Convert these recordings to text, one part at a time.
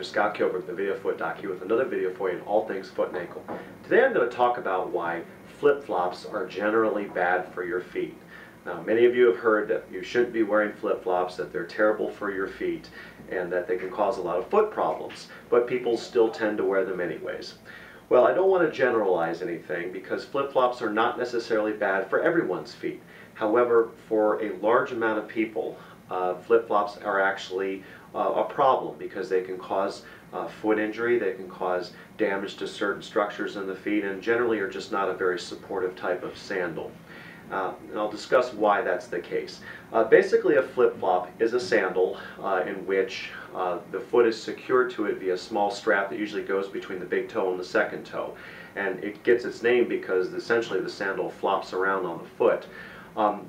Dr. Scott Kilberg, the Video Foot Doc, here with another video for you on all things foot and ankle. Today I'm going to talk about why flip-flops are generally bad for your feet. Now, many of you have heard that you shouldn't be wearing flip-flops, that they're terrible for your feet, and that they can cause a lot of foot problems, but people still tend to wear them anyways. Well, I don't want to generalize anything because flip-flops are not necessarily bad for everyone's feet. However, for a large amount of people, flip-flops are actually a problem because they can cause foot injury, they can cause damage to certain structures in the feet, and generally are just not a very supportive type of sandal. And I'll discuss why that's the case. Basically, a flip-flop is a sandal in which the foot is secured to it via a small strap that usually goes between the big toe and the second toe. And it gets its name because essentially the sandal flops around on the foot.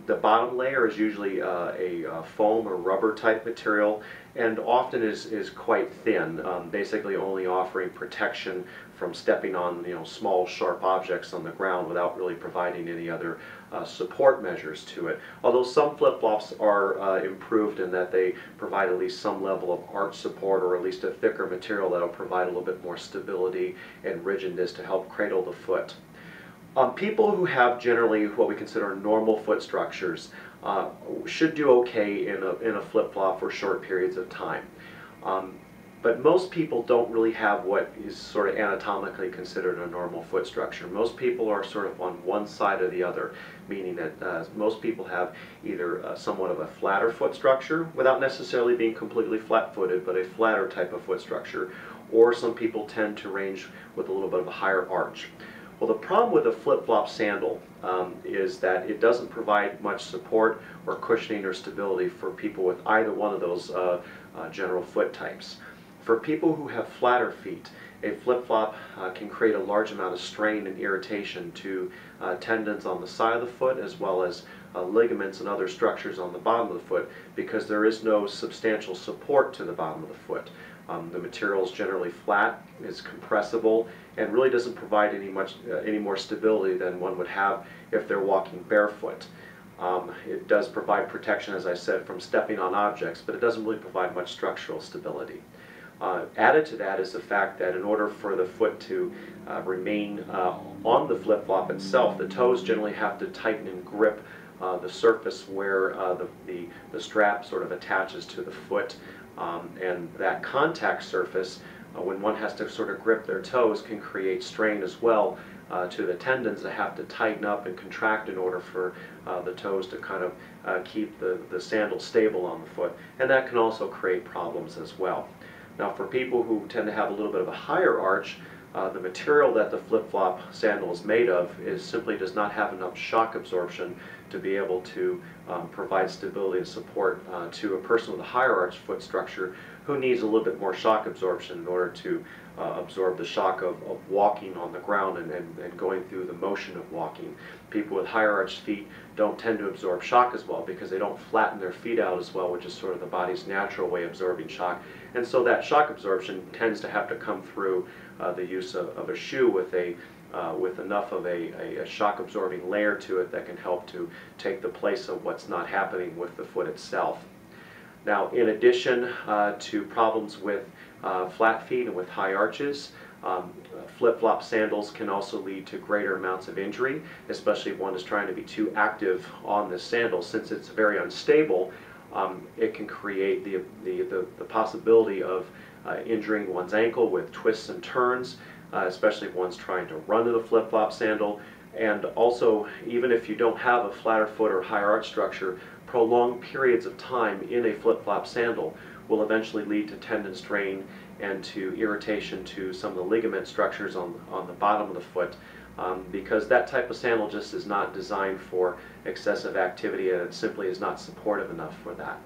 The bottom layer is usually a foam or rubber type material, and often is quite thin, basically only offering protection from stepping on small sharp objects on the ground without really providing any other support measures to it. Although some flip-flops are improved in that they provide at least some level of arch support, or at least a thicker material that will provide a little bit more stability and rigidness to help cradle the foot. People who have generally what we consider normal foot structures should do okay in a flip-flop for short periods of time. But most people don't really have what is sort of anatomically considered a normal foot structure. Most people are sort of on one side or the other, meaning that most people have either somewhat of a flatter foot structure, without necessarily being completely flat-footed, but a flatter type of foot structure, or some people tend to range with a little bit of a higher arch. Well, the problem with a flip-flop sandal is that it doesn't provide much support or cushioning or stability for people with either one of those general foot types. For people who have flatter feet, a flip-flop can create a large amount of strain and irritation to tendons on the side of the foot, as well as ligaments and other structures on the bottom of the foot, because there is no substantial support to the bottom of the foot. The material is generally flat, is compressible, and really doesn't provide any more stability than one would have if they're walking barefoot. It does provide protection, as I said, from stepping on objects, but it doesn't really provide much structural stability. Added to that is the fact that in order for the foot to remain on the flip-flop itself, the toes generally have to tighten and grip the surface where the strap sort of attaches to the foot. And that contact surface, when one has to sort of grip their toes, can create strain as well to the tendons that have to tighten up and contract in order for the toes to kind of keep the sandal stable on the foot. And that can also create problems as well. Now, for people who tend to have a little bit of a higher arch, the material that the flip-flop sandal is made of simply does not have enough shock absorption to be able to provide stability and support to a person with a higher arch foot structure who needs a little bit more shock absorption in order to absorb the shock of walking on the ground and going through the motion of walking. People with higher arched feet don't tend to absorb shock as well because they don't flatten their feet out as well, which is sort of the body's natural way of absorbing shock. And so that shock absorption tends to have to come through the use of a shoe with enough of a shock absorbing layer to it that can help to take the place of what's not happening with the foot itself. Now, in addition to problems with flat feet and with high arches, flip-flop sandals can also lead to greater amounts of injury, especially if one is trying to be too active on the sandal. Since it's very unstable, it can create the possibility of injuring one's ankle with twists and turns, especially if one's trying to run to the flip-flop sandal. And also, even if you don't have a flatter foot or higher arch structure, prolonged periods of time in a flip-flop sandal will eventually lead to tendon strain and to irritation to some of the ligament structures on the bottom of the foot, because that type of sandal just is not designed for excessive activity, and it simply is not supportive enough for that.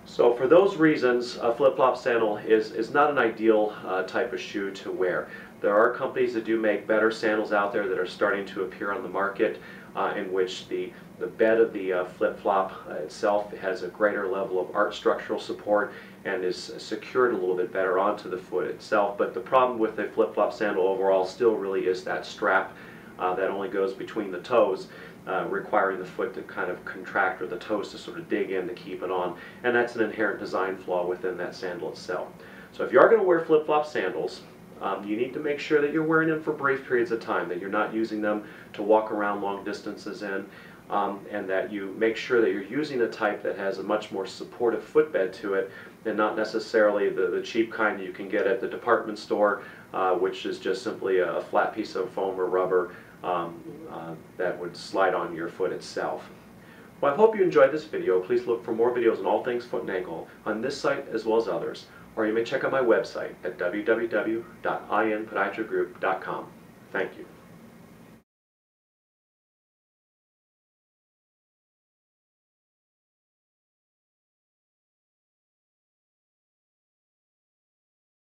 So for those reasons, a flip-flop sandal is not an ideal type of shoe to wear. There are companies that do make better sandals out there that are starting to appear on the market, in which the bed of the flip-flop itself has a greater level of arch structural support and is secured a little bit better onto the foot itself. But the problem with a flip-flop sandal overall still really is that strap that only goes between the toes, requiring the foot to kind of contract, or the toes to sort of dig in to keep it on. And that's an inherent design flaw within that sandal itself. So if you are going to wear flip-flop sandals, you need to make sure that you're wearing them for brief periods of time, that you're not using them to walk around long distances in, and that you make sure that you're using a type that has a much more supportive footbed to it and not necessarily the cheap kind you can get at the department store, which is just simply a flat piece of foam or rubber that would slide on your foot itself. Well, I hope you enjoyed this video. Please look for more videos on all things foot and ankle on this site as well as others, or you may check out my website at www.inpodiatrygroup.com. Thank you.